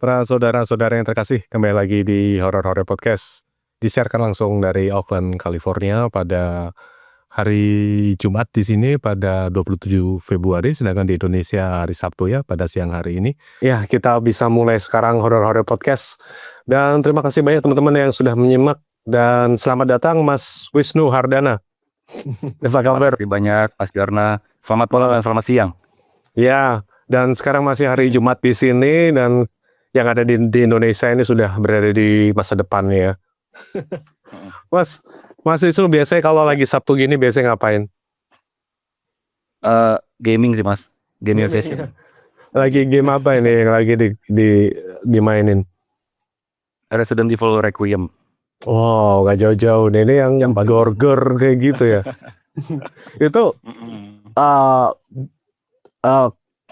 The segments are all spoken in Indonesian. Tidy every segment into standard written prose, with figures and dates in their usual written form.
Para saudara-saudara yang terkasih, kembali lagi di Horor Podcast. Disiarkan langsung dari Oakland, California pada hari Jumat di sini pada 27 Februari, sedangkan di Indonesia hari Sabtu ya, pada siang hari ini. Ya, kita bisa mulai sekarang Horor Podcast. Dan terima kasih banyak teman-teman yang sudah menyimak. Dan selamat datang Mas Wisnu Hardana. Apa kabar? Terima kasih banyak Mas Garna. Selamat malam dan selamat siang. Ya, dan sekarang masih hari Jumat di sini dan yang ada di Indonesia ini sudah berada di masa depannya ya. Mas Wisnu biasanya kalau lagi Sabtu gini biasanya ngapain? Gaming sih Mas, gaming session. Lagi game apa ini yang lagi dimainin? Resident Evil Requiem. Wow, gak jauh-jauh. Ini yang gorger kayak gitu ya. Itu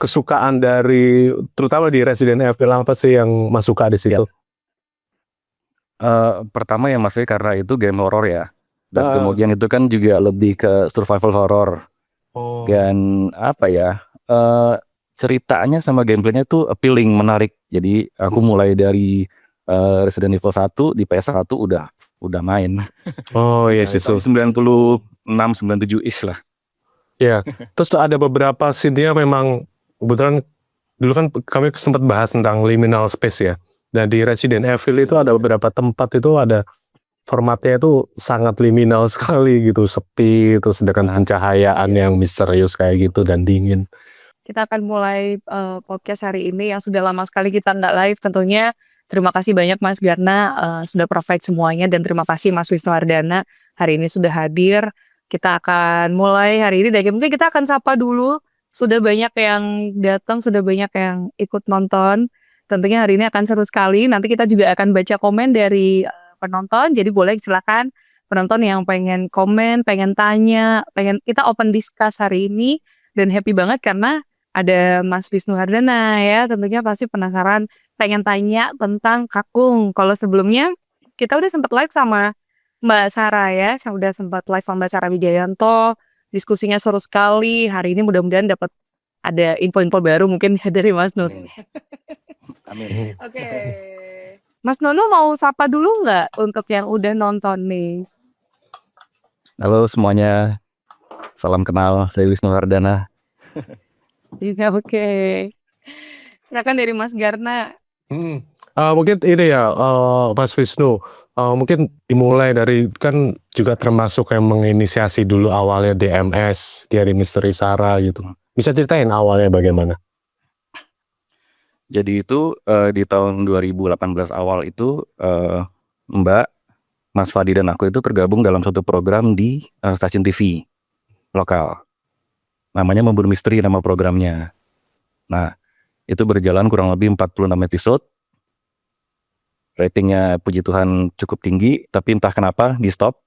kesukaan dari terutama di Resident Evil apa sih yang Mas suka di situ? Pertama ya Mas, karena itu game horror ya. Dan kemudian itu kan juga lebih ke survival horror. Dan apa ya? Ceritanya sama gameplaynya tuh appealing, menarik. Jadi aku mulai dari Resident Evil 1 di PS1 udah main. Oh yes, itu 96-97 ish lah. Ya, terus ada beberapa scene-nya memang kebetulan dulu kan kami sempat bahas tentang liminal space ya. Dan di Resident Evil itu ada beberapa tempat itu ada formatnya itu sangat liminal sekali gitu, sepi, terus dengan pencahayaan yang misterius kayak gitu dan dingin. Kita akan mulai podcast hari ini yang sudah lama sekali kita nggak live tentunya. Terima kasih banyak Mas Garna sudah provide semuanya dan terima kasih Mas Wisnu Hardana hari ini sudah hadir. Kita akan mulai hari ini dan mungkin kita akan sapa dulu. Sudah banyak yang datang, sudah banyak yang ikut nonton. Tentunya hari ini akan seru sekali. Nanti kita juga akan baca komen dari penonton. Jadi boleh silakan penonton yang pengen komen, pengen tanya, pengen kita open discuss hari ini. Dan happy banget karena ada Mas Wisnu Hardana ya. Tentunya pasti penasaran, pengen tanya tentang Kakung. Kalau sebelumnya kita udah sempat live sama Mbak Sarah ya. Saya udah sempat live sama Mbak Sarah Wijayanto. Diskusinya seru sekali. Hari ini mudah-mudahan dapat ada info-info baru mungkin dari Mas Nur. Amin. Oke. Mas Nono mau sapa dulu nggak untuk yang udah nonton nih? Halo semuanya, salam kenal, saya Wisnu Hardana. Iya, oke. Silakan dari Mas Garna. Mungkin ini ya, Mas Wisnu, mungkin dimulai dari kan juga termasuk yang menginisiasi dulu awalnya DMS, Diary Misteri Sarah gitu. Bisa ceritain awalnya bagaimana? Jadi itu di tahun 2018 awal itu Mbak, Mas Fadi dan aku itu tergabung dalam satu program di stasiun TV lokal. Namanya Memburu Misteri nama programnya. Nah, itu berjalan kurang lebih 46 episode. Ratingnya puji Tuhan cukup tinggi, tapi entah kenapa di stop.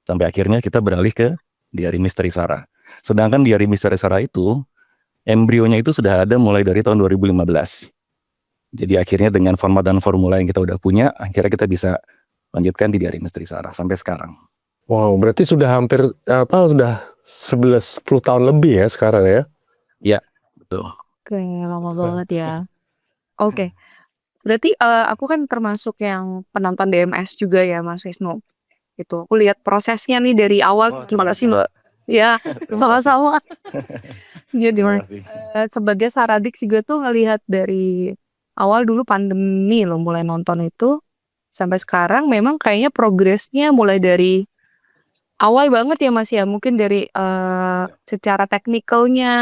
Sampai akhirnya kita beralih ke Diary Misteri Sarah. Sedangkan Diary Misteri Sarah itu embrionya itu sudah ada mulai dari tahun 2015. Jadi akhirnya dengan format dan formula yang kita udah punya, akhirnya kita bisa lanjutkan di Diary Misteri Sarah sampai sekarang. Wow, berarti sudah hampir sudah 10 tahun lebih ya sekarang ya? Ya, betul. Oke, lama banget ya. Oke. Berarti aku kan termasuk yang penonton DMS juga ya Mas Wisnu. Gitu. Aku lihat prosesnya nih dari awal. Terima kasih Mbak. Ya, sama-sama. Jadi sebagai Saradik juga tuh ngelihat dari awal dulu pandemi loh mulai nonton itu sampai sekarang memang kayaknya progresnya mulai dari awal banget ya Mas ya, mungkin dari secara teknikalnya,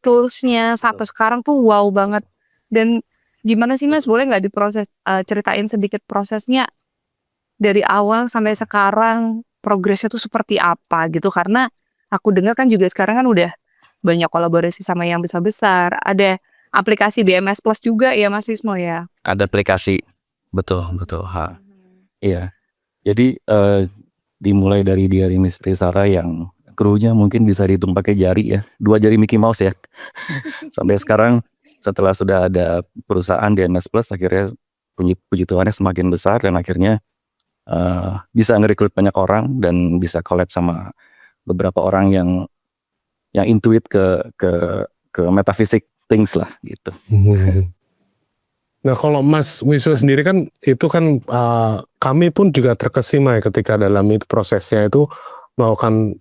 toolsnya sampai sekarang tuh wow banget. Dan gimana sih Mas, boleh nggak diproses ceritain sedikit prosesnya dari awal sampai sekarang progresnya tuh seperti apa gitu, karena aku dengar kan juga sekarang kan udah banyak kolaborasi sama yang besar-besar. Ada aplikasi DMS Plus juga ya Mas Wisnu ya? Ada aplikasi, betul. Iya. Jadi dimulai dari Diary Misteri Sarah yang krunya mungkin bisa dihitung pakai jari ya, 2 jari Mickey Mouse ya. Sampai sekarang setelah sudah ada perusahaan DMS Plus, akhirnya puji Tuhannya semakin besar dan akhirnya bisa nge-recruit banyak orang dan bisa collab sama beberapa orang yang intuit ke metaphysics things lah gitu. Nah kalau Mas Wisnu sendiri kan itu kan kami pun juga terkesima ya ketika dalam itu prosesnya itu melakukan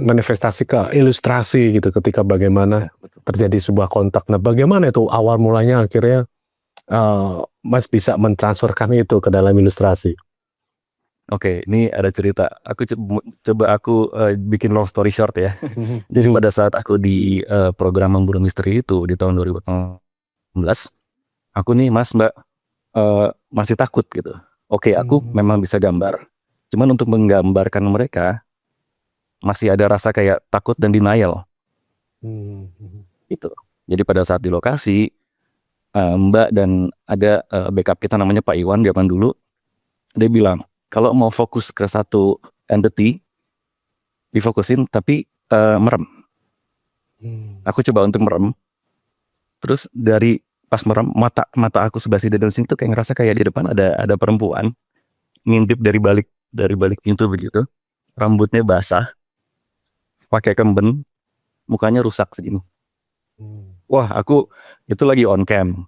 manifestasi ke ilustrasi gitu ketika bagaimana terjadi sebuah kontak. Nah bagaimana itu awal mulanya akhirnya Mas bisa mentransferkan itu ke dalam ilustrasi? Oke, ini ada cerita. Aku coba bikin long story short ya. Jadi pada saat aku di program Memburu Misteri itu di tahun 2018, aku nih Mas Mbak masih takut gitu. Oke, aku memang bisa gambar. Cuman untuk menggambarkan mereka masih ada rasa kayak takut dan denial. Itu. Jadi pada saat di lokasi Mbak dan ada backup kita namanya Pak Iwan zaman dulu, dia bilang kalau mau fokus ke satu entity difokusin tapi merem. Aku coba untuk merem. Terus dari pas merem mata aku sebelah sini dan sini tuh kayak ngerasa kayak di depan ada perempuan ngintip dari balik pintu begitu. Rambutnya basah, pakai kemben, mukanya rusak segini. Wah, aku itu lagi on cam.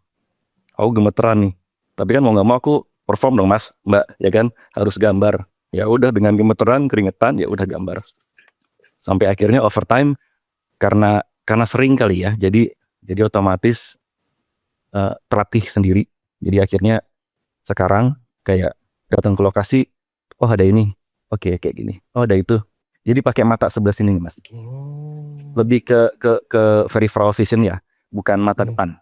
Aku gemeteran nih. Tapi kan mau nggak mau aku perform dong Mas, Mbak, ya kan harus gambar. Ya udah dengan gemeteran, keringetan, ya udah gambar. Sampai akhirnya overtime karena sering kali ya. Jadi otomatis terlatih sendiri. Jadi akhirnya sekarang kayak datang ke lokasi, oh ada ini, oke kayak gini, oh ada itu. Jadi pakai mata sebelah sini nih Mas. Lebih ke peripheral vision ya, bukan mata depan.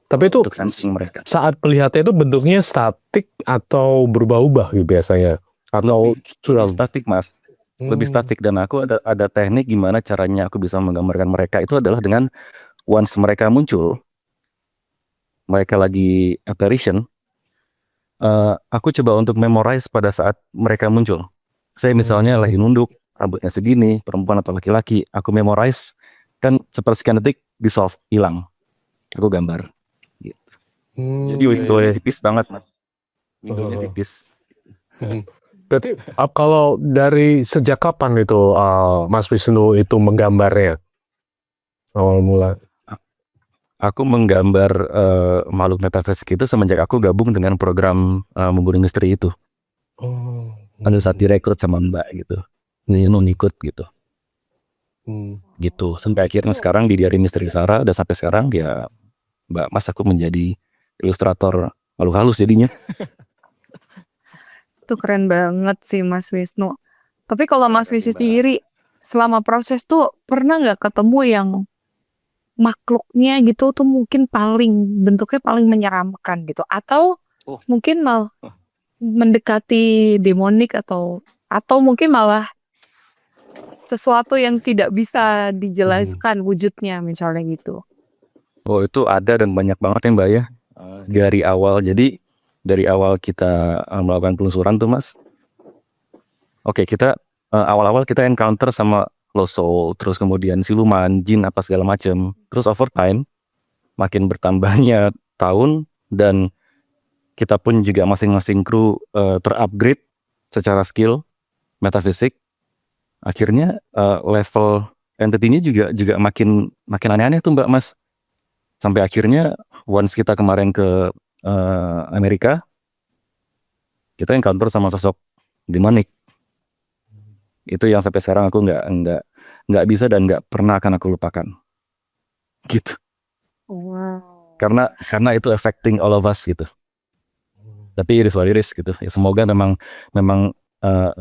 Tapi itu Untuk sensing mereka. saat melihatnya itu bentuknya statik atau berubah-ubah gitu biasanya? Atau sudah Statik Mas, lebih statik. Dan aku ada teknik gimana caranya aku bisa menggambarkan mereka itu adalah dengan once mereka muncul, mereka lagi apparition, aku coba untuk memorize pada saat mereka muncul. Saya misalnya lagi nunduk, rambutnya segini, perempuan atau laki-laki, aku memorize, kan sepersekian detik dissolve, hilang. Aku gambar. Gitu. Jadi windownya tipis banget Mas. Windownya tipis. Berarti kalau dari sejak kapan itu Mas Wisnu itu menggambarnya? Awal mula. Aku menggambar makhluk metafisik itu semenjak aku gabung dengan program Memburu Misteri itu. Pada saat direkrut sama Mbak gitu. Nun ikut gitu. Gitu. Sampai akhirnya sekarang di Diari Misteri Sarah, dan sampai sekarang ya Mbak Mas aku menjadi ilustrator makhluk halus jadinya. Itu keren banget sih Mas Wisnu. Tapi kalau Mas Wisnu sendiri selama proses tuh pernah nggak ketemu yang makhluknya gitu tuh mungkin bentuknya paling menyeramkan gitu, atau mungkin malah mendekati demonik atau mungkin malah sesuatu yang tidak bisa dijelaskan wujudnya misalnya gitu? Oh itu ada dan banyak banget ya Mbak ya. Dari awal, jadi dari awal kita melakukan penelusuran tuh Mas. Oke, kita awal-awal kita encounter sama lost soul, terus kemudian siluman, jin apa segala macam. Terus over time makin bertambahnya tahun dan kita pun juga masing-masing kru terupgrade secara skill metafisik. Akhirnya level entity-nya juga makin aneh-aneh tuh Mbak Mas. Sampai akhirnya once kita kemarin ke Amerika, kita encounter sama sosok demonik. Itu yang sampai sekarang aku nggak bisa dan nggak pernah akan aku lupakan. Gitu. Wow. Karena itu affecting all of us gitu. Tapi it is what it is gitu. Ya semoga memang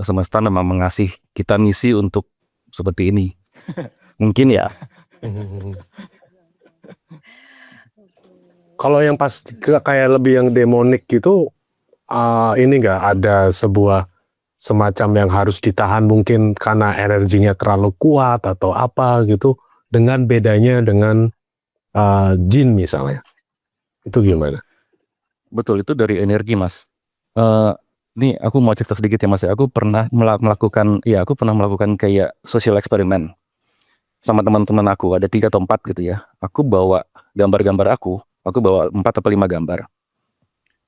semesta memang mengasih kita misi untuk seperti ini. Mungkin ya. Kalau yang pas kayak lebih yang demonik gitu, ini nggak ada sebuah semacam yang harus ditahan mungkin karena energinya terlalu kuat atau apa gitu, dengan bedanya dengan jin misalnya, itu gimana? Betul, itu dari energi Mas. Nih aku mau cerita sedikit ya Mas. Aku pernah melakukan kayak social eksperimen sama teman-teman aku, ada 3 atau 4 gitu ya. Aku bawa gambar-gambar aku bawa 4 atau 5 gambar.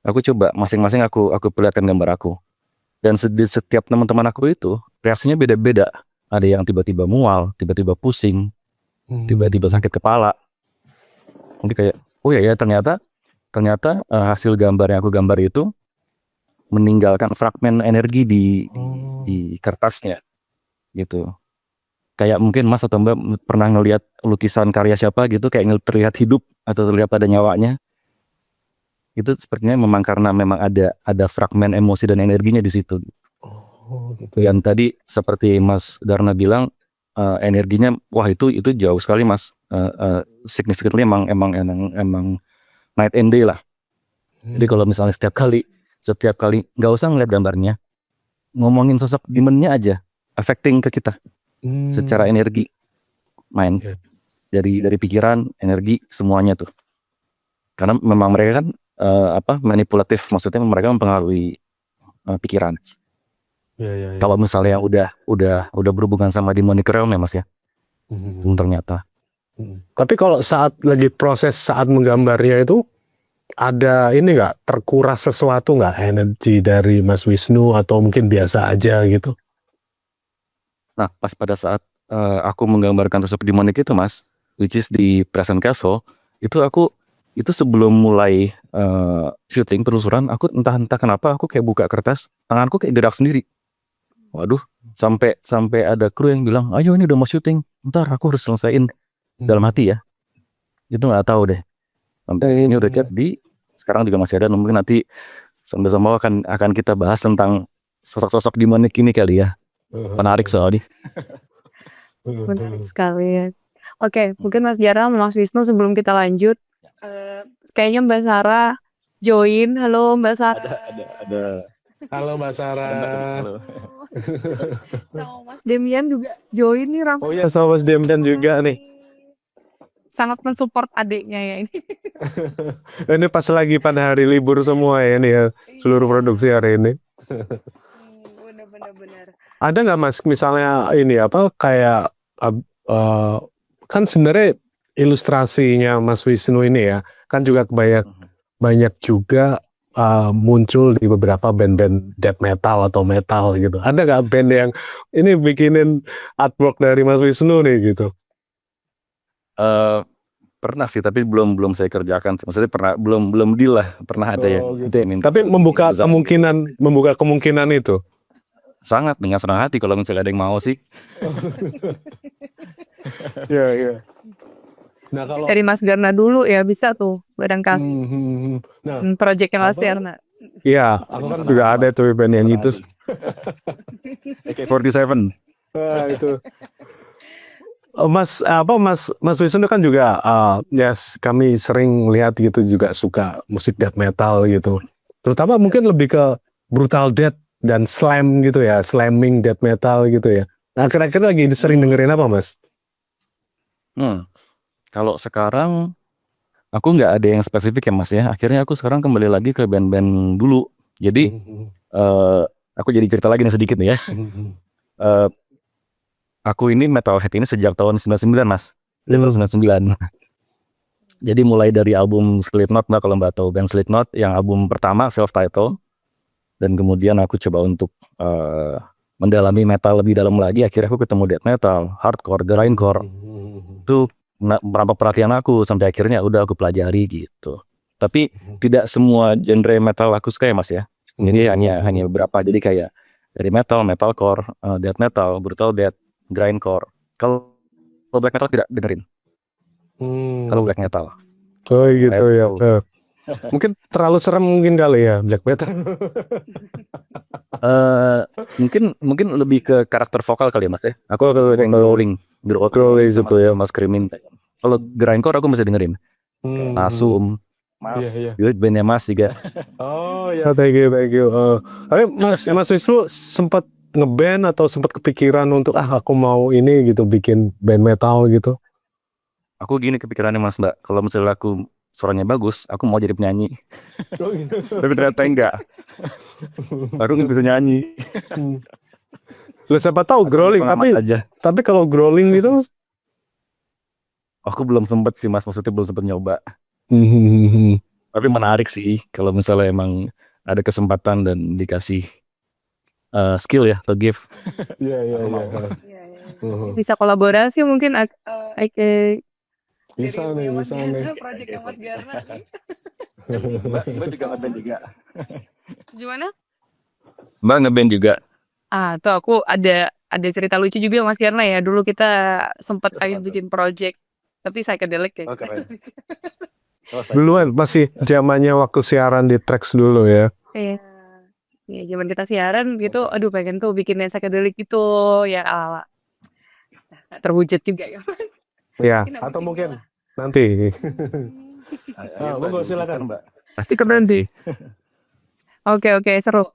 Aku coba masing-masing aku perlihatkan gambar aku. Dan setiap teman-teman aku itu reaksinya beda-beda. Ada yang tiba-tiba mual, tiba-tiba pusing, tiba-tiba sakit kepala. Jadi kayak, oh ya ternyata hasil gambar yang aku gambar itu meninggalkan fragmen energi di kertasnya gitu. Kayak mungkin Mas atau Mbak pernah ngelihat lukisan karya siapa gitu kayak terlihat hidup atau terlihat ada nyawanya. Itu sepertinya memang karena memang ada fragmen emosi dan energinya di situ. Oh, gitu. Yang tadi seperti Mas Darna bilang energinya wah itu jauh sekali Mas. Significantly emang night and day lah. Jadi kalau misalnya setiap kali nggak usah ngeliat gambarnya, ngomongin sosok demonnya aja affecting ke kita secara energi main dari pikiran, energi semuanya tuh. Karena memang mereka kan manipulatif, maksudnya mereka mempengaruhi pikiran. Kalau misalnya yang udah berhubungan sama demonic realm ya Mas ya, ternyata. Tapi kalau saat lagi proses saat menggambarnya itu ada ini nggak terkuras sesuatu nggak energi dari Mas Wisnu atau mungkin biasa aja gitu? Nah pas pada saat aku menggambarkan sosok demonic itu Mas, which is di Present Castle, itu sebelum mulai syuting penelusuran, aku entah kenapa aku kayak buka kertas, tanganku kayak gerak sendiri. Waduh, sampai ada kru yang bilang, ayo ini udah mau syuting, ntar aku harus selesaiin dalam hati ya. Itu nggak tahu deh. Sampai ini udah jadi, sekarang juga masih ada. Mungkin nanti sama-sama akan kita bahas tentang sosok-sosok demonic ini kali ya. Menarik soalnya. Menarik sekali ya. Oke, mungkin Mas Jara, Mas Wisnu sebelum kita lanjut, kayaknya Mbak Sarah join. Halo Mbak Sarah. Ada. Halo Mbak Sarah. Halo. Sama Mas Demian juga join nih Oh ya, sama Mas Demian juga nih. Sangat mensupport adiknya ya ini. Ini pas lagi pada hari libur semua ya ini ya, seluruh produksi hari ini. Benar-benar. Ada nggak Mas misalnya ini apa kayak kan sebenarnya ilustrasinya Mas Wisnu ini ya kan juga banyak juga muncul di beberapa band-band death metal atau metal gitu. Ada nggak band yang ini bikinin artwork dari Mas Wisnu nih gitu? Pernah sih, tapi belum saya kerjakan. Maksudnya belum deal lah. Pernah ada ya. Gitu. Tapi membuka kemungkinan itu. Sangat dengan senang hati kalau misalnya ada yang mau sih. Iya. Nah kalau Dari Mas Garna dulu ya bisa tuh barangkali. nah Projectnya Mas Garna. iya, aku kan juga ada tuh band yang itu. AK-47. Itu. Mas Wisnu kan juga kami sering lihat gitu juga suka musik death metal gitu. Terutama mungkin lebih ke brutal death dan slam gitu ya, slamming death metal gitu ya. Nah, kira-kira lagi sering dengerin apa, Mas? Kalau sekarang aku nggak ada yang spesifik ya Mas ya. Akhirnya aku sekarang kembali lagi ke band-band dulu. Jadi aku jadi cerita lagi nih sedikit nih ya. Aku ini metalhead ini sejak tahun 99 Mas. 99. Jadi mulai dari album Slipknot, Mbak, kalau Mbak tahu band Slipknot yang album pertama self-titled. Dan kemudian aku coba untuk mendalami metal lebih dalam lagi. Akhirnya aku ketemu death metal, hardcore, grindcore. Itu merampok perhatian aku sampai akhirnya udah aku pelajari gitu. Tapi tidak semua genre metal aku suka ya Mas ya. Jadi hanya beberapa. Jadi kayak dari metalcore, death metal, brutal death, grindcore. Kalau black metal tidak dengerin. Kalau black metal. Oh gitu ya. Mungkin terlalu serem mungkin kali ya black metal. Mungkin lebih ke karakter vokal kali ya Mas ya. Aku kayak growling itu ya Mas Krimin. Kalau grindcore aku masih dengerin. Nasum, Mas, bandnya Mas juga. Oh ya, thank you. Tapi Mas Wisnu sempat ngeband atau sempat kepikiran untuk aku mau ini gitu bikin band metal gitu? Aku gini kepikirannya Mas Mbak. Kalau misalnya aku suaranya bagus, aku mau jadi penyanyi. Tapi ternyata enggak. Baru nggak bisa nyanyi. Lu siapa tahu growling tapi kalau growling itu aku belum sempet sih Mas, maksudnya belum sempet nyoba. Tapi menarik sih kalau misalnya emang ada kesempatan dan dikasih skill ya atau gift. Iya. Bisa kolaborasi mungkin Bisa nih, bisa nih. Projectnya Mas Garna nih. Mbak juga ngeband juga. Gimana? Mbak ngeband juga. Tuh aku ada cerita lucu juga Mas Garna ya. Dulu kita sempat pengen bikin project tapi psychedelic ya. Oh, keren. Duluan masih zamannya waktu siaran di Trax dulu ya. Iya. Ya, zaman kita siaran gitu, aduh pengen tuh bikin yang psychedelic gitu ya ala terwujud juga ya. Ya, Mungkin atau abis mungkin inilah. nanti. Ayo, Mbak, monggo, silakan. Mbak. Pasti keren sih. Oke, seru.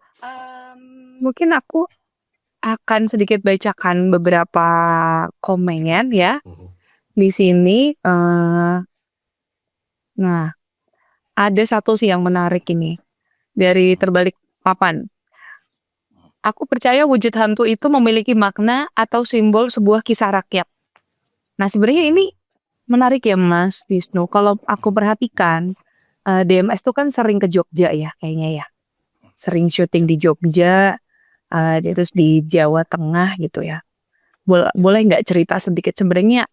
Mungkin aku akan sedikit bacakan beberapa komen ya di sini. Nah, ada satu sih yang menarik ini dari Terbalik Papan. Aku percaya wujud hantu itu memiliki makna atau simbol sebuah kisah rakyat. Nah, sebenarnya ini menarik ya Mas Wisnu. Kalau aku perhatikan, DMS tuh kan sering ke Jogja ya kayaknya ya. Sering syuting di Jogja, terus di Jawa Tengah gitu ya. Boleh nggak cerita sedikit sebenarnya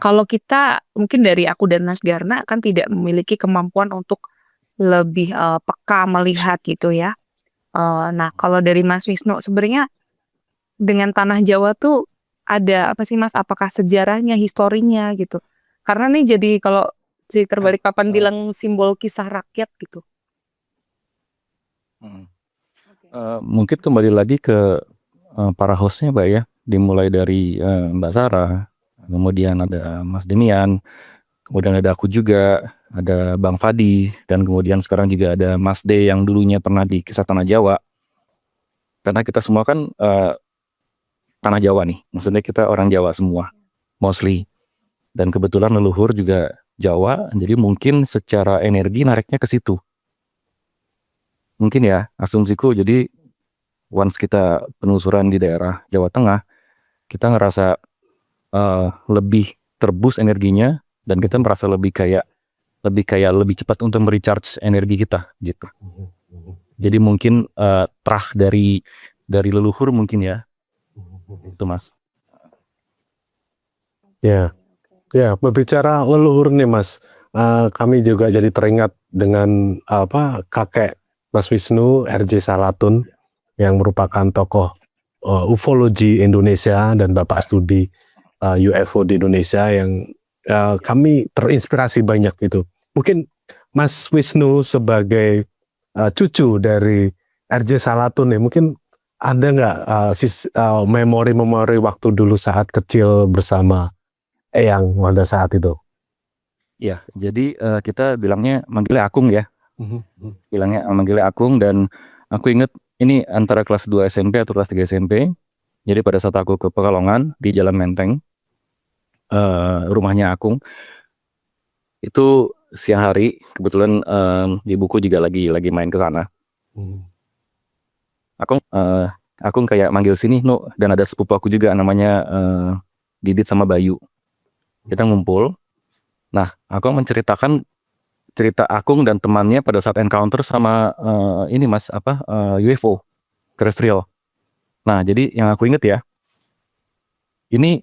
kalau kita mungkin dari aku dan Mas Garna kan tidak memiliki kemampuan untuk lebih peka melihat gitu ya. Nah, kalau dari Mas Wisnu sebenarnya dengan tanah Jawa tuh ada apa sih Mas? Apakah sejarahnya, historinya gitu? Karena nih jadi kalau si Terbalik Papan bilang simbol kisah rakyat gitu. Mungkin kembali lagi ke para hostnya Mbak ya. Dimulai dari Mbak Sarah, kemudian ada Mas Demian, kemudian ada aku juga, ada Bang Fadi, dan kemudian sekarang juga ada Mas D yang dulunya pernah di Kisah Tanah Jawa. Karena kita semua kan Tanah Jawa nih, maksudnya kita orang Jawa semua, mostly. Dan kebetulan leluhur juga Jawa, jadi mungkin secara energi nariknya ke situ. Mungkin ya, asumsiku. Jadi once kita penelusuran di daerah Jawa Tengah, kita ngerasa lebih terbus energinya, dan kita merasa lebih lebih cepat untuk merecharge energi kita gitu. Jadi mungkin trah dari leluhur mungkin ya, itu Mas. Ya, berbicara leluhur nih Mas, kami juga jadi teringat dengan kakek Mas Wisnu, RJ Salatun, yang merupakan tokoh ufologi Indonesia dan Bapak studi UFO di Indonesia yang kami terinspirasi banyak gitu. Mungkin Mas Wisnu sebagai cucu dari RJ Salatun nih, mungkin ada nggak memori-memori waktu dulu saat kecil bersama Eyang pada saat itu? Ya, jadi kita manggilnya Akung ya. Manggilnya Akung, dan aku inget ini antara kelas 2 SMP atau kelas 3 SMP. Jadi pada saat aku ke Pekalongan di Jalan Menteng, rumahnya Akung, itu siang hari, kebetulan ibuku juga lagi main ke sana. Akung kayak manggil sini, no, dan ada sepupu aku juga namanya Didit sama Bayu. Kita ngumpul. Nah, aku menceritakan cerita Akung dan temannya pada saat encounter sama ini Mas UFO terrestrial. Nah, jadi yang aku inget ya, ini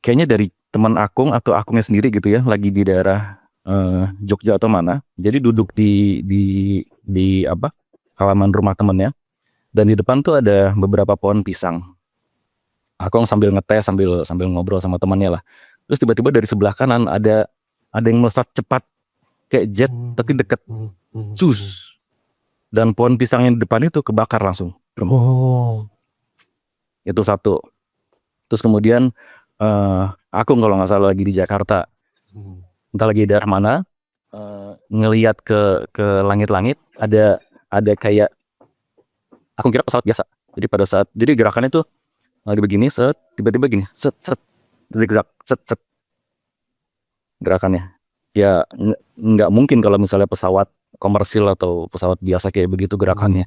kayaknya dari teman Akung atau Akungnya sendiri gitu ya, lagi di daerah Jogja atau mana. Jadi duduk di halaman rumah temennya, dan di depan tuh ada beberapa pohon pisang. Akung sambil ngetes, sambil ngobrol sama temannya lah. Terus tiba-tiba dari sebelah kanan ada yang melesat cepat kayak jet tapi deket, cus, dan pohon pisang yang di depan itu kebakar langsung. Itu satu. Terus kemudian aku kalau nggak salah lagi di Jakarta, entah lagi daerah mana, ngelihat ke langit-langit, ada kayak, aku kira pesawat biasa. Jadi pada saat, jadi gerakannya tuh begini, set, tiba-tiba gini, set, gerak, set, gerakannya. Ya nggak mungkin kalau misalnya pesawat komersil atau pesawat biasa kayak begitu gerakannya.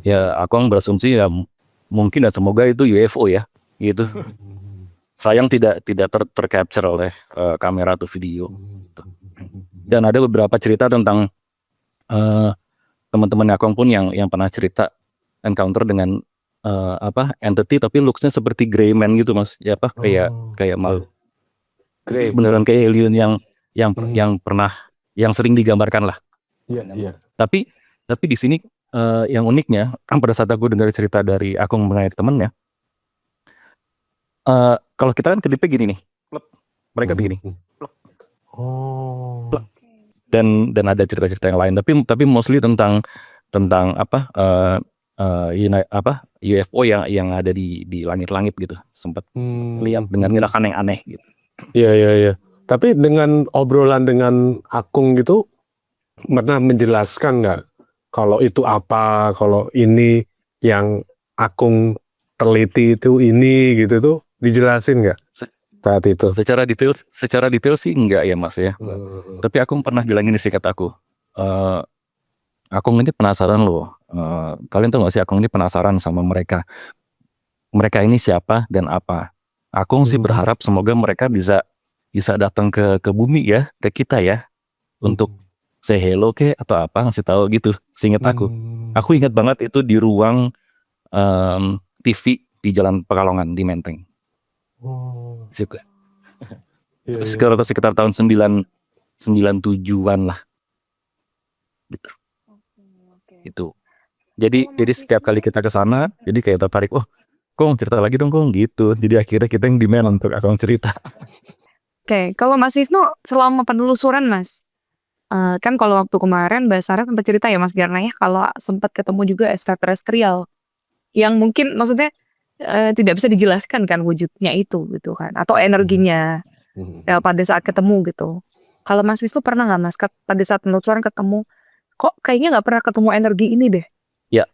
Ya aku berasumsi ya mungkin dan semoga itu UFO ya, gitu. Sayang tidak tercapture oleh kamera atau video. Dan ada beberapa cerita tentang teman-teman Akong pun yang pernah cerita encounter dengan entity tapi looksnya seperti Greyman gitu Mas. Ya kayak malu. Grey. beneran kayak alien yang sering digambarkan lah. Iya. Tapi di sini yang uniknya kan pada saat aku dengar cerita dari Akung mengenai temennya, kalau kita kan kedipnya gini nih, plek. Mereka begini, plek. Plek. Dan ada cerita-cerita yang lain, tapi mostly tentang apa UFO yang ada di langit-langit gitu, sempat lihat dengan gerakan yang aneh gitu. Iya. Tapi dengan obrolan dengan Akung gitu pernah menjelaskan nggak kalau itu apa, kalau ini yang Akung teliti itu ini gitu tuh dijelasin nggak saat itu? Secara detail sih enggak ya Mas ya. Tapi Akung pernah bilang ini sih kataku, Akung ini penasaran loh. Kalian tahu nggak sih Akung ini penasaran sama mereka ini siapa dan apa. Akung sih berharap semoga mereka bisa datang ke bumi ya, ke kita ya, untuk say hello ke atau apa, ngasih tahu gitu. Seingat aku ingat banget itu di ruang TV di Jalan Pekalongan di Menteng. Suka. Sekitar tahun 97-an lah. Gitu. Itu. Jadi setiap kali kita ke sana, jadi kayak tertarik, Kong cerita lagi dong Kong gitu. Jadi akhirnya kita yang demand untuk Akung cerita. Oke, kalau Mas Wisnu selama penelusuran Mas, kan kalau waktu kemarin Mbak Sarah sempat cerita ya Mas Garna ya, kalau sempat ketemu juga extraterrestrial yang mungkin maksudnya tidak bisa dijelaskan kan wujudnya itu gitu kan, atau energinya pada saat ketemu gitu. Kalau Mas Wisnu pernah nggak Mas pada saat penelusuran ketemu, kok kayaknya nggak pernah ketemu energi ini deh? Ya.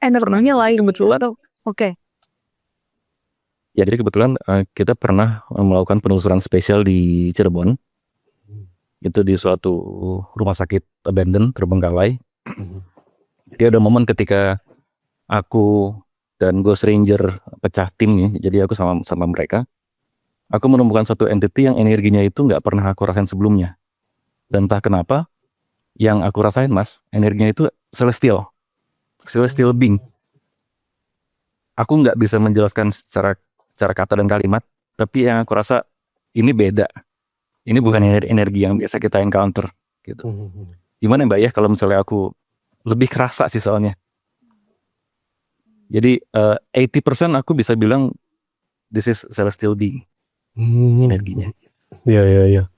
Energinya lain betul atau? Oke. Ya, jadi kebetulan kita pernah melakukan penelusuran spesial di Cirebon. Itu di suatu rumah sakit abandon terbengkalai. Dia ada momen ketika aku dan Ghost Ranger pecah tim ya, jadi aku sama mereka. Aku menemukan suatu entity yang energinya itu nggak pernah aku rasain sebelumnya. Dan entah kenapa, yang aku rasain Mas, energinya itu celestial being. Aku nggak bisa menjelaskan secara kata dan kalimat, tapi yang aku rasa ini beda. Ini bukan energi yang biasa kita encounter gitu. Gimana Mbak ya kalau misalnya aku lebih kerasa sih soalnya. Jadi 80% aku bisa bilang this is celestial being energinya. Iya.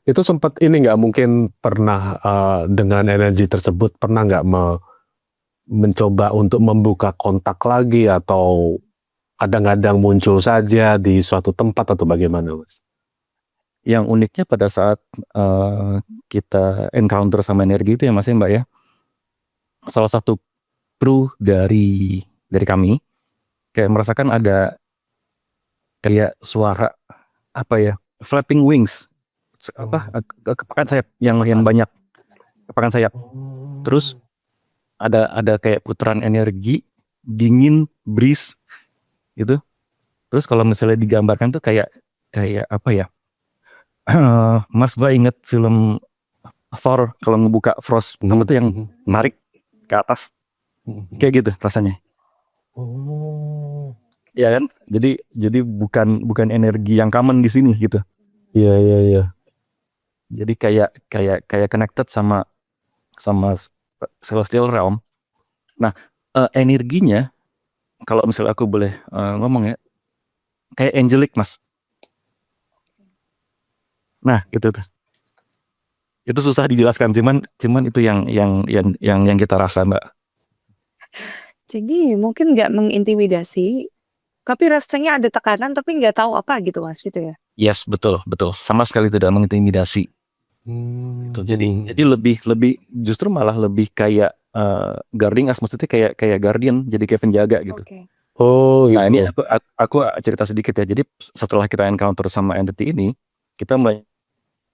Itu sempat ini nggak mungkin pernah dengan energi tersebut pernah nggak mencoba untuk membuka kontak lagi atau kadang-kadang muncul saja di suatu tempat atau bagaimana Mas? Yang uniknya pada saat kita encounter sama energi itu ya Mas ya Mbak ya, salah satu kru dari kami kayak merasakan ada kayak suara apa ya, flapping wings, kepakan sayap yang banyak, kepakan sayap. Terus ada kayak putaran energi dingin, breeze gitu. Terus kalau misalnya digambarkan tuh kayak apa ya, Mas Mbak inget film Thor kalau ngebuka Frost kamu tuh yang narik ke atas kayak gitu rasanya. Ya kan, jadi bukan energi yang common di sini gitu. Iya. Jadi kayak connected sama celestial realm. Nah, energinya kalau misalnya aku boleh ngomong ya, kayak angelic Mas. Nah, gitu tuh. Itu susah dijelaskan, cuman itu yang kita rasa Mbak. Jadi mungkin nggak mengintimidasi, tapi rasanya ada tekanan tapi nggak tahu apa gitu Mas gitu ya? Yes, betul. Sama sekali tidak mengintimidasi. Tuh, jadi lebih justru malah lebih kayak guarding us, maksudnya kayak guardian, jadi kayak penjaga gitu. Oke. Oh gitu. Nah ini aku cerita sedikit ya. Jadi setelah kita encounter sama entity ini, kita mulai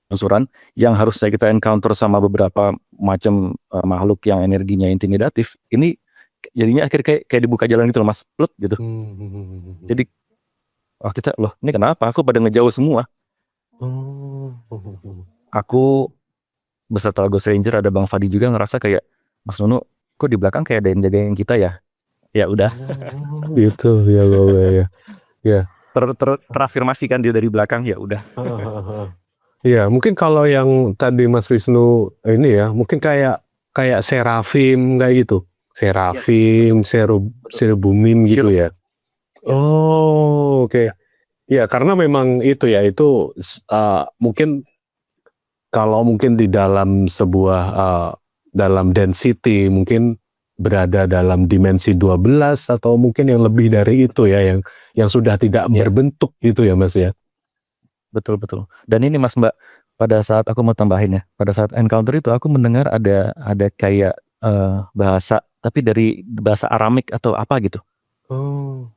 penelusuran yang harusnya kita encounter sama beberapa macam makhluk yang energinya intimidatif. Ini jadinya akhirnya kayak dibuka jalan gitu loh Mas, pluk gitu. Jadi kita loh ini kenapa? Aku pada ngejauh semua. Aku beserta Ghost Ranger, ada Bang Fadi juga ngerasa kayak Mas Nunu kok di belakang kayak ada yang jagain kita ya. Ya udah. Gitu ya. terafirmasi kan dia dari belakang, ya udah. Iya, mungkin kalau yang tadi Mas Wisnu ini ya, mungkin kayak Seraphim kayak gitu. Seraphim, Cherubim gitu ya. Oh, oke. Ya, karena memang itu ya, itu mungkin kalau mungkin di dalam sebuah dalam density mungkin berada dalam dimensi 12 atau mungkin yang lebih dari itu ya, yang sudah tidak berbentuk itu ya Mas ya. Betul. Dan ini Mas Mbak, pada saat aku mau tambahin ya, pada saat encounter itu aku mendengar ada kayak bahasa, tapi dari bahasa Aramik atau apa gitu. Oh.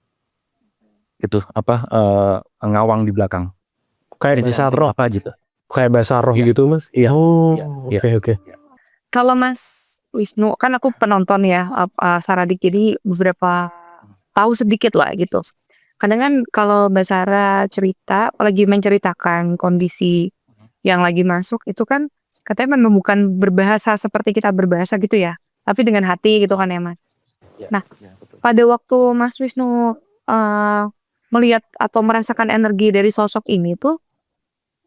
Itu apa ngawang di belakang. Kayak bahasa roh. Apa gitu. Kayak bahasa roh gitu Mas. Iya. Oh, Iya. oke. Kalau Mas Wisnu, kan aku penonton ya, Saradik, jadi beberapa tahu sedikit lah gitu. Kadang kan kalau Mbak Sarah cerita, apalagi menceritakan kondisi yang lagi masuk, itu kan katanya memang bukan berbahasa seperti kita berbahasa gitu ya, tapi dengan hati gitu kan ya Mas. Nah, pada waktu Mas Wisnu melihat atau merasakan energi dari sosok ini tuh,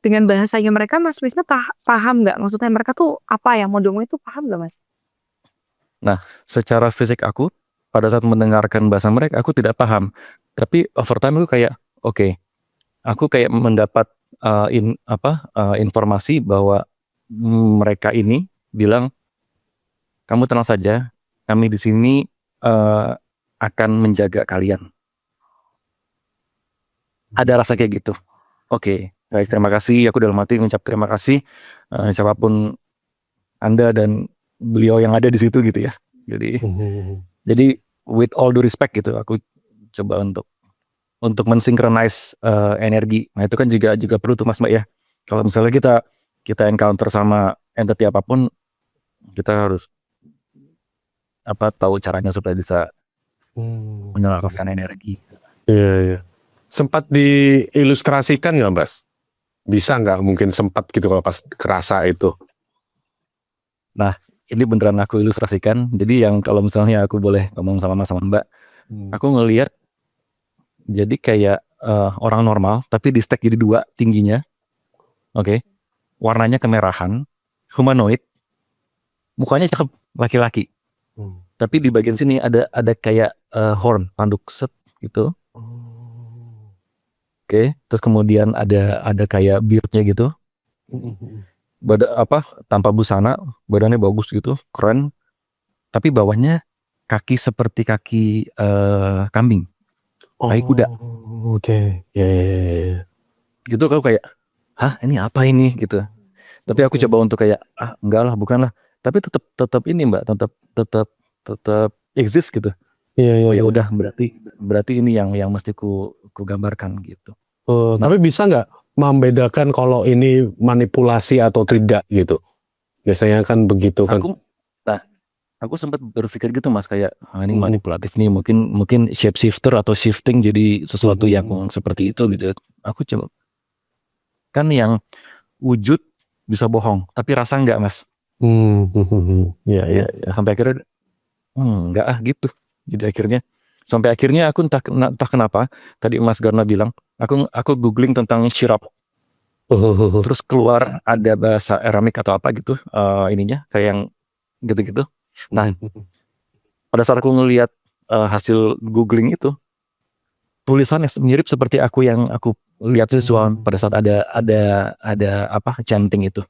dengan bahasanya mereka Mas Wisnu paham nggak? Maksudnya mereka tuh apa ya, mau ngomong itu paham nggak Mas? Nah, secara fisik aku pada saat mendengarkan bahasa mereka aku tidak paham. Tapi over time aku kayak oke. Aku kayak mendapat informasi bahwa mereka ini bilang, kamu tenang saja, kami di sini akan menjaga kalian. Ada rasa kayak gitu. Oke, baik, terima kasih. Aku dalam hati mengucap terima kasih siapapun Anda dan beliau yang ada di situ gitu ya. Jadi with all due respect gitu, aku coba untuk mensinkronize energi. Nah itu kan juga perlu tuh Mas Mbak ya. Kalau misalnya kita encounter sama entity apapun, kita harus tahu caranya supaya bisa menyalurkan energi. Iya. Sempat diilustrasikan nggak Mas? Bisa nggak mungkin sempat gitu kalau pas kerasa itu? Nah ini beneran aku ilustrasikan. Jadi yang kalau misalnya aku boleh ngomong sama Mas sama Mbak, aku ngelihat jadi kayak orang normal tapi di stack jadi 2 tingginya. Oke. Warnanya kemerahan, humanoid, mukanya cakep, laki-laki. Tapi di bagian sini ada kayak horn, tanduk set gitu. Oke, terus kemudian ada kayak beardnya gitu. Tanpa busana, badannya bagus gitu, keren. Tapi bawahnya kaki seperti kaki kambing, kaki kuda. Oke. Ya. Gitu aku kayak, hah ini apa ini gitu. Tapi aku coba untuk kayak enggak lah, bukan lah. Tapi tetap ini Mbak, tetap exist gitu. Iya. Ya udah, berarti ini yang mesti ku gambarkan gitu. Tapi bisa nggak membedakan kalau ini manipulasi atau tidak gitu? Biasanya kan begitu kan. Aku sempat berpikir gitu Mas, kayak ini manipulatif nih, mungkin shapeshifter atau shifting jadi sesuatu yang seperti itu gitu. Aku coba, kan yang wujud bisa bohong, tapi rasa enggak Mas. Iya. Sampai akhirnya enggak gitu. Jadi sampai akhirnya aku entah kenapa tadi Mas Garna bilang, aku googling tentang syirap. Terus keluar ada bahasa Aramik atau apa gitu ininya kayak yang gitu-gitu. Nah, pada saat aku ngelihat hasil googling itu, tulisannya mirip seperti yang aku lihat visual pada saat ada chanting itu.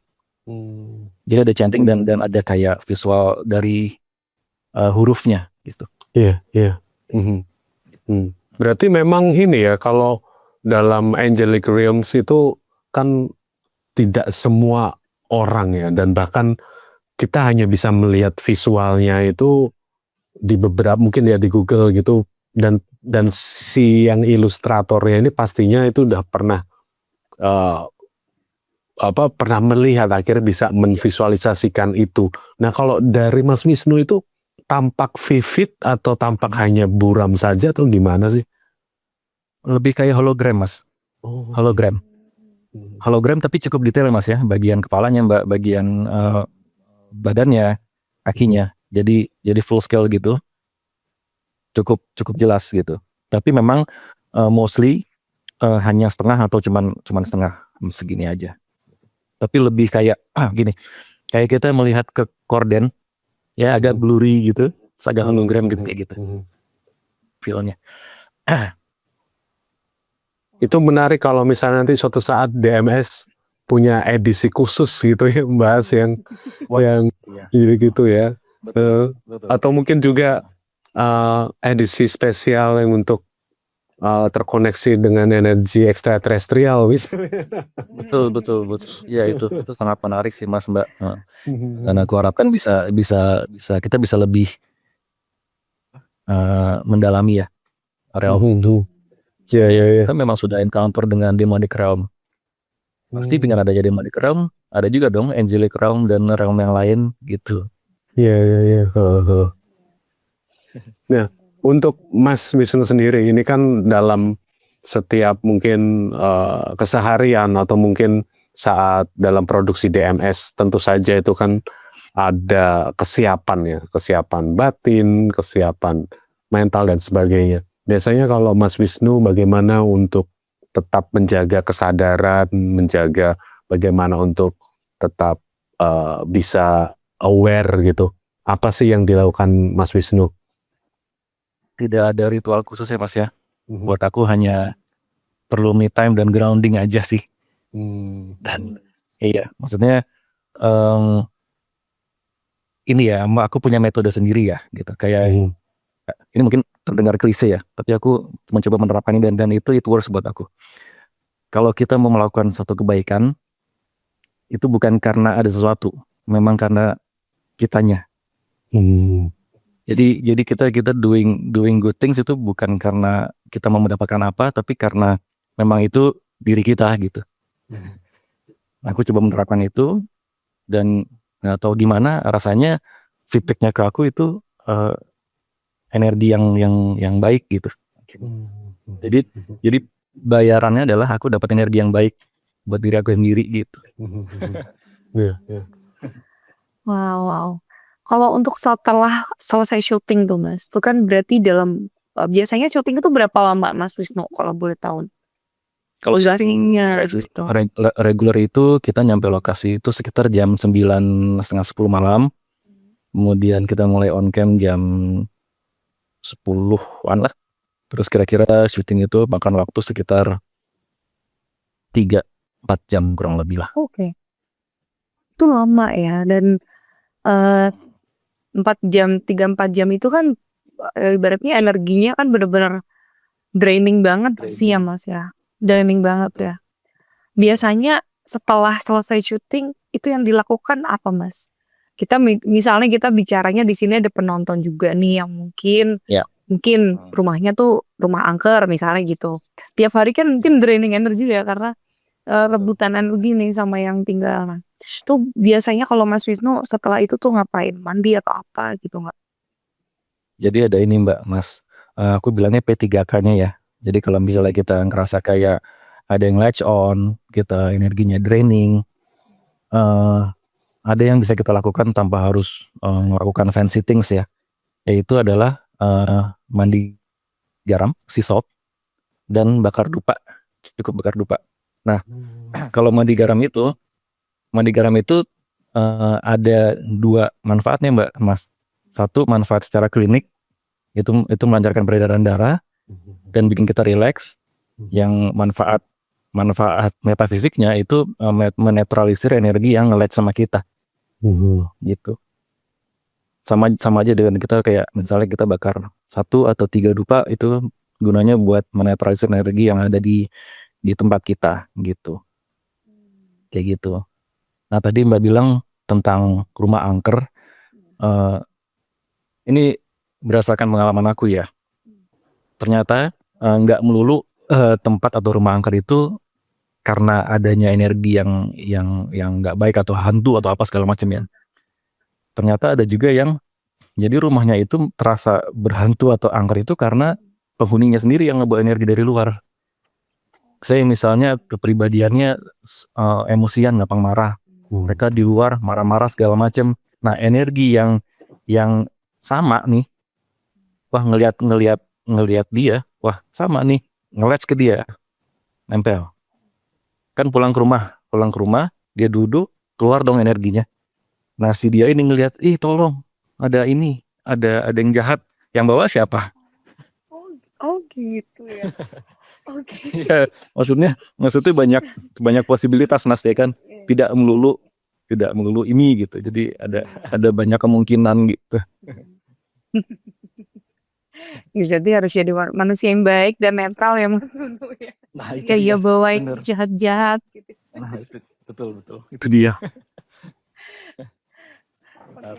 Jadi ada chanting dan ada kayak visual dari hurufnya gitu. Iya. Berarti memang ini ya, kalau dalam angelic realms itu kan tidak semua orang ya, dan bahkan kita hanya bisa melihat visualnya itu di beberapa, mungkin ya di Google gitu, dan si yang ilustratornya ini pastinya itu udah pernah pernah melihat, akhirnya bisa menvisualisasikan itu. Nah kalau dari Mas Wisnu itu tampak vivid atau tampak hanya buram saja atau gimana sih? Lebih kayak hologram Mas. Hologram tapi cukup detail Mas ya, bagian kepalanya Mbak, bagian badannya, kakinya. Jadi full scale gitu. Cukup jelas gitu. Tapi memang mostly hanya setengah atau cuman setengah segini aja. Tapi lebih kayak gini, kayak kita melihat ke korden ya agak blurry gitu, agak hologram gitu kayak gitu feelnya. Itu menarik kalau misalnya nanti suatu saat DMS punya edisi khusus gitu ya, membahas yang gitu ya. Atau mungkin juga edisi spesial yang untuk terkoneksi dengan energi ekstraterestrial misalnya. Betul. Ya itu sangat menarik sih Mas Mbak. Dan aku harapkan bisa kita bisa lebih mendalami ya realm itu. Ya. Kita memang sudah encounter dengan demonic realm. Pasti pengen ada jadi demonic realm, ada juga dong angelic realm dan realm yang lain gitu. Iya. Nah, untuk Mas Wisnu sendiri ini kan dalam setiap mungkin keseharian atau mungkin saat dalam produksi DMS tentu saja itu kan ada kesiapan ya, kesiapan batin, kesiapan mental dan sebagainya. Biasanya kalau Mas Wisnu bagaimana untuk tetap menjaga kesadaran, menjaga bagaimana untuk tetap bisa aware gitu. Apa sih yang dilakukan Mas Wisnu? Tidak ada ritual khusus ya Mas ya. Buat aku hanya perlu me time dan grounding aja sih. Dan iya, maksudnya ini ya, aku punya metode sendiri ya gitu. Kayak ini mungkin terdengar klise ya, tapi aku mencoba menerapkan ini dan itu it works buat aku. Kalau kita mau melakukan suatu kebaikan, itu bukan karena ada sesuatu, memang karena kitanya. Jadi kita doing good things itu bukan karena kita mau mendapatkan apa, tapi karena memang itu diri kita gitu. Aku coba menerapkan itu dan nggak tahu gimana rasanya feedbacknya ke aku itu energi yang baik gitu. Jadi bayarannya adalah aku dapat energi yang baik buat diri aku sendiri gitu. Wow. Kalau untuk setelah selesai syuting tuh Mas, itu kan berarti dalam biasanya syuting itu berapa lama Mas Wisnu kalau boleh tahu? Kalau syutingnya Regular itu kita nyampe lokasi itu sekitar jam 9:30 10 malam. Kemudian kita mulai on cam jam 10-an lah. Terus kira-kira syuting itu makan waktu sekitar 3-4 jam kurang lebih lah. Oke. Itu lama ya dan 3-4 jam itu kan ibaratnya energinya kan benar-benar draining banget sih ya Mas ya. Draining banget ya. Biasanya setelah selesai syuting itu yang dilakukan apa Mas? Kita misalnya kita bicaranya di sini ada penonton juga nih yang mungkin rumahnya tuh rumah angker misalnya gitu. Setiap hari kan mungkin draining energi ya karena rebutan energi nih sama yang tinggal. Nah, itu biasanya kalau Mas Wisnu setelah itu tuh ngapain? Mandi atau apa gitu nggak? Jadi ada ini Mbak Mas, aku bilangnya P3K-nya ya. Jadi kalau misalnya kita ngerasa kayak ada yang latch on, kita energinya draining, ada yang bisa kita lakukan tanpa harus melakukan fancy things ya. Yaitu adalah mandi garam, sea salt, dan bakar dupa. Cukup bakar dupa. Nah, kalau mandi garam itu ada 2 manfaatnya Mbak Mas. Satu manfaat secara klinik itu melancarkan peredaran darah dan bikin kita rileks. Yang manfaat metafisiknya itu menetralisir energi yang nge-latch sama kita. Gitu. Sama aja dengan kita kayak misalnya kita bakar 1 atau 3 dupa itu gunanya buat menetralisir energi yang ada di tempat kita gitu. Kayak gitu. Nah tadi Mbak bilang tentang rumah angker, ini berdasarkan pengalaman aku ya. Ternyata nggak melulu tempat atau rumah angker itu karena adanya energi yang nggak baik atau hantu atau apa segala macam ya. Ternyata ada juga yang jadi rumahnya itu terasa berhantu atau angker itu karena penghuninya sendiri yang ngebawa energi dari luar. Saya misalnya kepribadiannya emosian, gampang marah. Mereka di luar marah-marah segala macam. Nah energi yang sama nih, wah ngelihat dia, wah sama nih, nge-latch ke dia. nempel. Kan pulang ke rumah dia duduk, keluar dong energinya. Nah si dia ini ngelihat, tolong ada yang jahat, yang bawa siapa? Oh gitu ya. Oke. Ya, maksudnya banyak posibilitas Mas ya kan, tidak melulu ini gitu. Jadi ada banyak kemungkinan gitu. Jadi harus jadi manusia yang baik dan netral ya Mas. Nah itu Kayak ya dia, bawa bener. jahat-jahat gitu. Nah itu betul. Itu dia.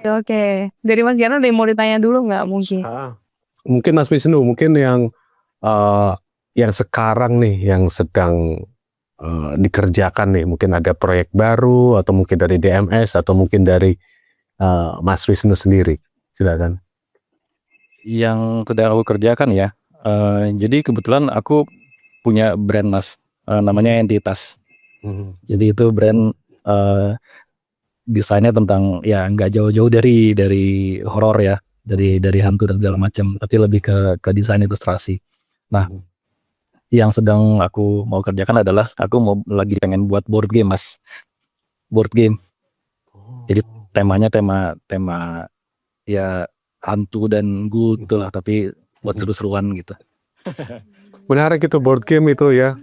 Oke. Dari Mas Jana ada yang mau ditanya dulu nggak mungkin? Mungkin Mas Wisnu, mungkin yang sekarang nih yang sedang dikerjakan nih, mungkin ada proyek baru atau mungkin dari DMS atau mungkin dari Mas Wisnu sendiri, silakan. Yang sedang aku kerjakan ya, jadi kebetulan aku punya brand Mas, namanya Entitas. Jadi itu brand desainnya tentang ya nggak jauh-jauh dari horor ya, dari hantu dan segala macam, tapi lebih ke desain ilustrasi. Nah, yang sedang aku mau kerjakan adalah aku lagi pengen buat board game Mas, board game. Jadi temanya tema ya hantu dan ghoul gitu lah, tapi buat seru-seruan gitu. Menarik itu board game itu ya.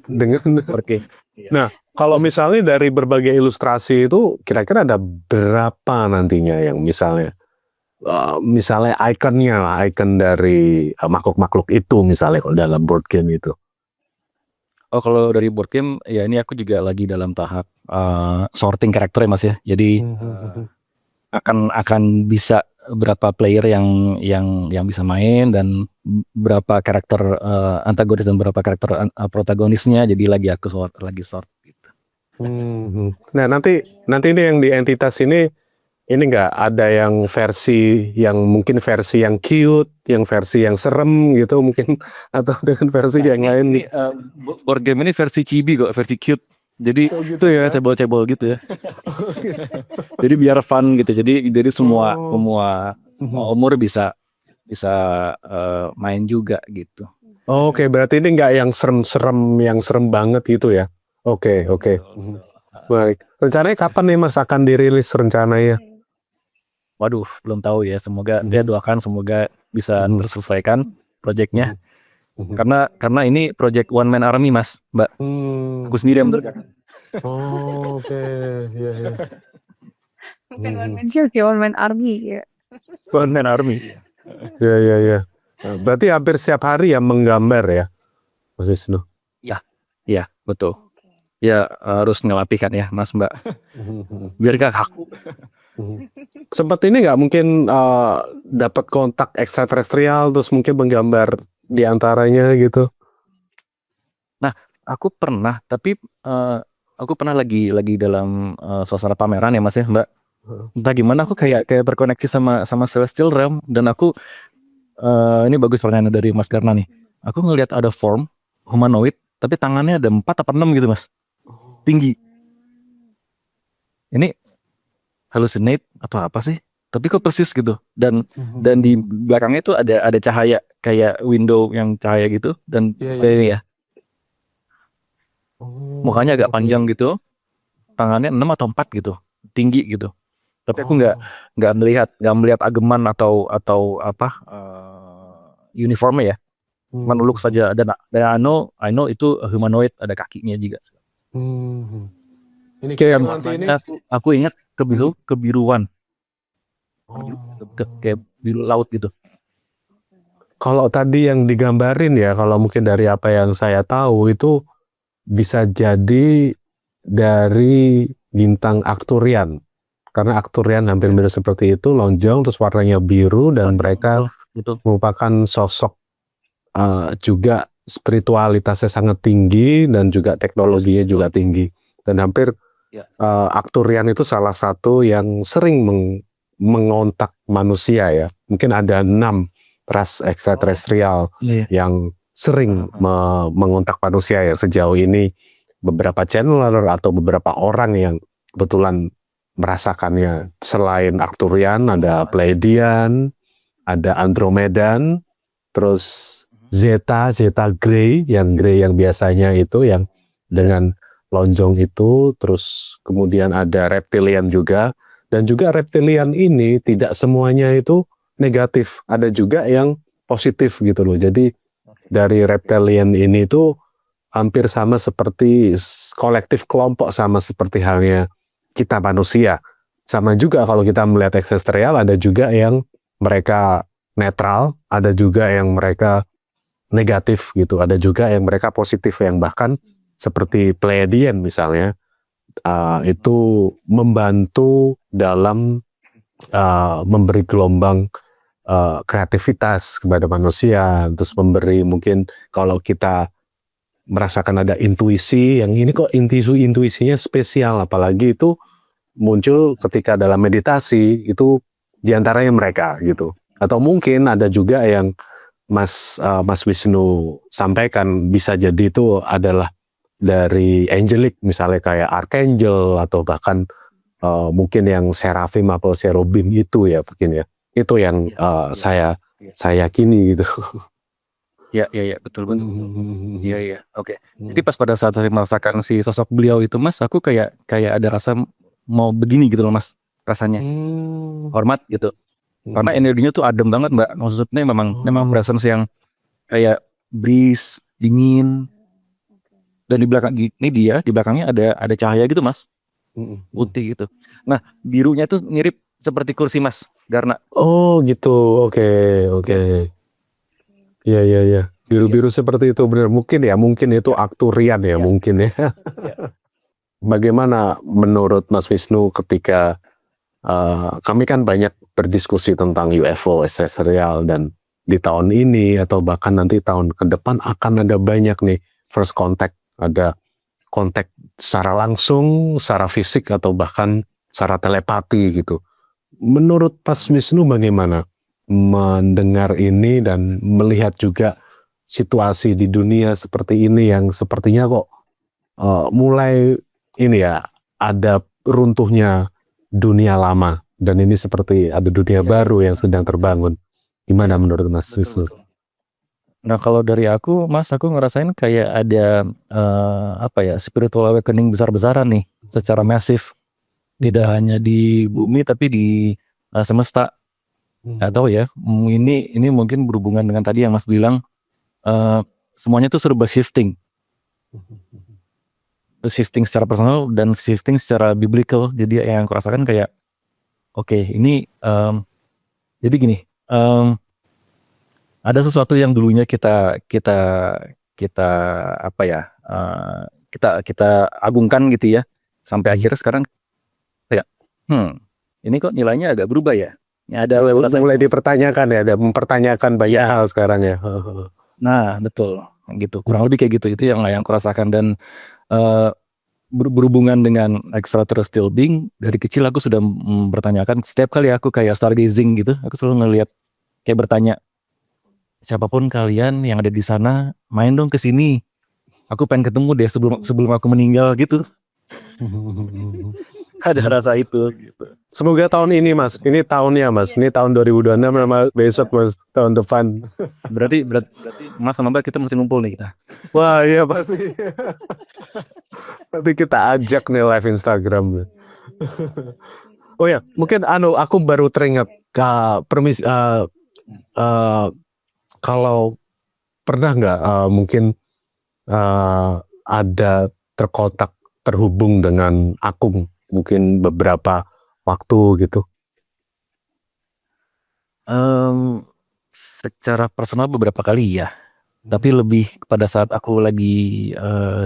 Oke. Nah, kalau misalnya dari berbagai ilustrasi itu kira-kira ada berapa nantinya yang misalnya ikonnya lah, ikon dari makhluk-makhluk itu misalnya kalau dalam board game itu. Oh kalau dari board game ya ini aku juga lagi dalam tahap sorting karakter ya Mas ya. Jadi akan bisa berapa player yang bisa main dan berapa karakter antagonis dan berapa karakter protagonisnya. Jadi lagi aku sort gitu. Nah nanti ini yang di Entitas ini nggak ada yang versi yang cute, yang versi yang serem gitu mungkin, atau dengan versi yang lain nih. Board game ini versi chibi kok, versi cute. Jadi itu ya cebol-cebol gitu ya. Jadi biar fun gitu. Jadi semua umur bisa main juga gitu. Oke, berarti ini nggak yang serem banget gitu ya. Oke. Baik. Rencananya kapan nih Mas akan dirilis rencananya? Waduh, belum tahu ya. Semoga dia doakan semoga bisa terselesaikan proyeknya. Karena ini project one man army Mas, Mbak. Aku sendiri yang mengerjakan. Oke, iya. Bukan one man show, kayak one man army ya. One man army. Iya. Berarti hampir setiap hari ya menggambar ya, Mas Wisnu? Iya, betul. Ya harus ngelatih kan ya Mas Mbak. Biar gak kaku. Sempat ini nggak mungkin dapat kontak ekstraterestrial terus mungkin menggambar di antaranya gitu? Nah, aku pernah, tapi aku pernah lagi dalam suasana pameran ya Mas ya Mbak. Entah gimana aku kayak berkoneksi sama Celestial Realm dan aku ini bagus pertanyaan dari Mas Garna nih. Aku ngelihat ada form humanoid tapi tangannya ada 4 atau 6 gitu Mas. Tinggi. Ini hallucinate atau apa sih? Tapi kok persis gitu. Dan di belakangnya itu ada cahaya kayak window yang cahaya gitu dan ya. Mukanya agak panjang gitu. Tangannya 6 atau 4 gitu. Tinggi gitu. Tapi aku nggak melihat ageman atau apa uniformnya ya. Menuluk saja dan I know itu humanoid, ada kakinya juga. Ini kayak ini aku ingat kebiruan. Kayak biru laut gitu. Kalau tadi yang digambarin ya, kalau mungkin dari apa yang saya tahu itu bisa jadi dari bintang Arcturian. Karena Arcturian hampir mirip seperti itu, lonjong terus warnanya biru dan mereka merupakan sosok juga spiritualitasnya sangat tinggi dan juga teknologinya juga tinggi. Dan hampir Arcturian itu salah satu yang sering mengontak manusia ya. Mungkin ada 6 ras ekstraterestrial yang sering mengontak manusia ya sejauh ini. Beberapa channeler atau beberapa orang yang kebetulan merasakannya. Selain Arcturian ada Pleiadian, ada Andromedan, terus Zeta Grey yang biasanya itu yang dengan lonjong itu, terus kemudian ada reptilian juga, dan juga reptilian ini tidak semuanya itu negatif, ada juga yang positif gitu loh. Jadi dari reptilian ini tuh hampir sama seperti kolektif kelompok, sama seperti halnya kita manusia. Sama juga kalau kita melihat ekstraterrestrial, ada juga yang mereka netral, ada juga yang mereka negatif gitu, ada juga yang mereka positif, yang bahkan seperti Pleiadian misalnya, itu membantu dalam memberi gelombang kreativitas kepada manusia, terus memberi mungkin kalau kita merasakan ada intuisi, yang ini kok intuisinya spesial, apalagi itu muncul ketika dalam meditasi, itu diantaranya mereka gitu. Atau mungkin ada juga yang Mas Wisnu sampaikan, bisa jadi itu adalah dari angelic, misalnya kayak archangel, atau bahkan mungkin yang seraphim atau cherubim itu ya mungkin ya. Itu yang saya yakini gitu. Ya, betul. Iya. Oke. Jadi pas pada saat saya merasakan si sosok beliau itu, Mas, aku kayak ada rasa mau begini gitu loh, Mas, rasanya. Hormat gitu. Karena energinya tuh adem banget, Mbak. Maksudnya memang presence yang kayak breeze, dingin. Dan di belakangnya ada cahaya gitu, Mas. Putih gitu. Nah, birunya tuh mirip seperti kursi, Mas, Garna. Oh gitu, oke. Iya. Biru-biru seperti itu benar. Mungkin itu Arcturian ya, mungkin ya. Bagaimana menurut Mas Wisnu ketika kami kan banyak berdiskusi tentang UFO, extraterrestrial, dan di tahun ini atau bahkan nanti tahun ke depan akan ada banyak nih first contact, ada kontak secara langsung, secara fisik, atau bahkan secara telepati gitu. Menurut Mas Wisnu bagaimana mendengar ini dan melihat juga situasi di dunia seperti ini yang sepertinya kok mulai ini ya, ada runtuhnya dunia lama, dan ini seperti ada dunia baru yang sedang terbangun. Gimana menurut Mas Wisnu? Nah, kalau dari aku, Mas, aku ngerasain kayak ada spiritual awakening besar-besaran nih, secara masif. Tidak hanya di bumi tapi di semesta. Nggak tahu ya, ini mungkin berhubungan dengan tadi yang Mas bilang, semuanya tuh serba shifting. Shifting secara personal dan shifting secara biblical. Jadi yang aku rasakan kayak, oke, ini jadi gini, ada sesuatu yang dulunya kita agungkan gitu ya, sampai akhirnya sekarang kayak, ini kok nilainya agak berubah ya. Ada mulai dipertanyakan ya, ada mempertanyakan banyak hal sekarang ya. Nah, betul gitu, kurang lebih kayak gitu. Itu yang aku rasakan. Dan berhubungan dengan extraterrestrial being, dari kecil aku sudah bertanyakan. Setiap kali aku kayak stargazing gitu, aku selalu ngelihat, kayak bertanya, siapapun kalian yang ada di sana, main dong ke sini. Aku pengen ketemu deh sebelum aku meninggal gitu. Ada rasa itu gitu. Semoga tahun ini, Mas. Ini tahunnya, Mas. Ini tahun 2026, besok Mas, tahun depan. Berarti Mas sama Mbak kita mesti ngumpul nih kita. Wah, iya pasti. Nanti kita ajak nih live Instagram. Oh ya, mungkin aku baru teringat kalau pernah nggak mungkin ada terhubung dengan Akung mungkin beberapa waktu gitu. Secara personal beberapa kali ya, tapi lebih pada saat aku lagi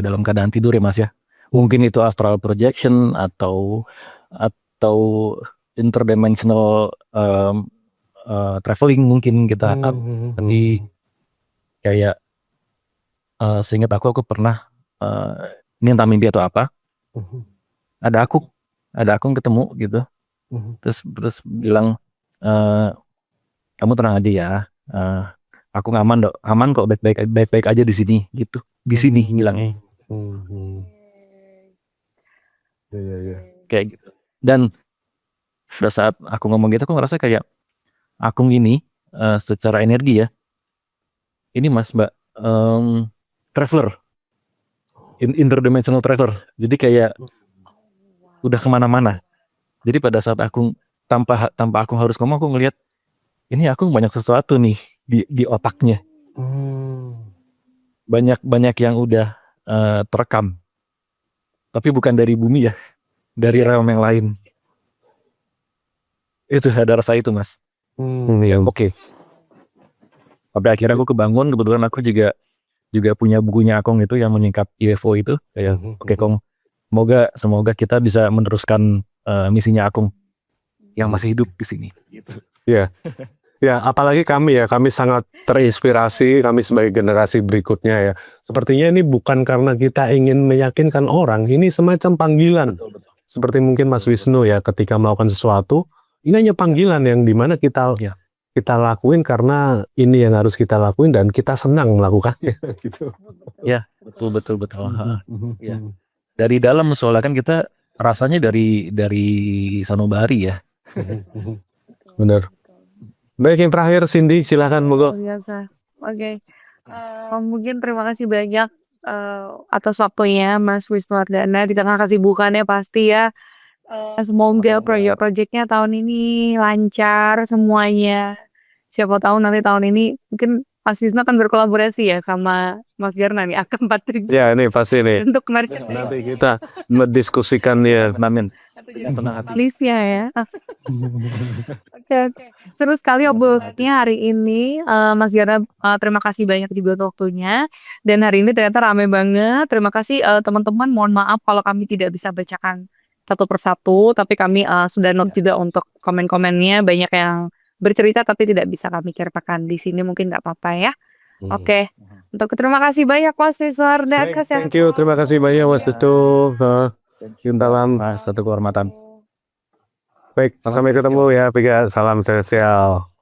dalam keadaan tidur ya, Mas ya. Mungkin itu astral projection atau interdimensional traveling mungkin kita. Tapi kayak seingat aku pernah ini entah mimpi atau apa, ada aku ketemu gitu, terus bilang, kamu tenang aja ya, aku aman kok, baik-baik aja di sini gitu, di sini bilangnya. Iya. Kayak gitu. Dan pada saat aku ngomong gitu, aku ngerasa kayak Akung ini secara energi ya, ini Mas Mbak, traveler. interdimensional traveler. Jadi kayak udah kemana-mana. Jadi pada saat aku tanpa aku harus ngomong, aku ngelihat ini aku banyak sesuatu nih di otaknya. Banyak yang udah terekam. Tapi bukan dari bumi ya, dari realm yang lain. Itu ada rasa itu, Mas. Ya. Oke. Sampai akhirnya aku kebangun, kebetulan aku juga punya bukunya Akong itu yang menyingkap UFO itu. Kayak oke Kong, semoga kita bisa meneruskan misinya Akong yang masih hidup di sini. Gitu. Ya, apalagi kami sangat terinspirasi, kami sebagai generasi berikutnya ya. Sepertinya ini bukan karena kita ingin meyakinkan orang, ini semacam panggilan. Seperti mungkin Mas Wisnu ya, ketika melakukan sesuatu, ini hanya panggilan yang dimana kita lakuin karena ini yang harus kita lakuin dan kita senang melakukannya. Gitu. Ya, betul. Ya. Dari dalam soalnya kan kita rasanya dari sanubari ya. Bener. Baik, yang terakhir Cindy, silakan monggo. Biasa. Oke. Mungkin terima kasih banyak atas waktunya Mas Wisnuwardana di tengah kesibukannya pasti ya. Semoga proyek-proyeknya tahun ini lancar semuanya. Siapa tahu nanti tahun ini mungkin Mas Wisnu akan berkolaborasi ya sama Mas Garna nih AK47 Ya, ini pasti nih. untuk merchant Nanti kita mendiskusikan ya. Amin. Alisnya ya. Oke. Seru sekali obrolannya hari ini. Mas Garna terima kasih banyak juga untuk waktunya. Dan hari ini ternyata rame banget. Terima kasih teman-teman. Mohon maaf kalau kami tidak bisa bacakan satu persatu. Tapi kami sudah note juga untuk komen-komennya. Banyak yang bercerita tapi tidak bisa kami ceritakan di sini. Mungkin nggak apa-apa ya. Oke. Untuk terima kasih banyak Mas Wisnuwardana. Thank you, terima kasih banyak Mas Destu. Yuntalam. Mas, satu kehormatan. Baik, sampai ketemu ya. Salam celestial.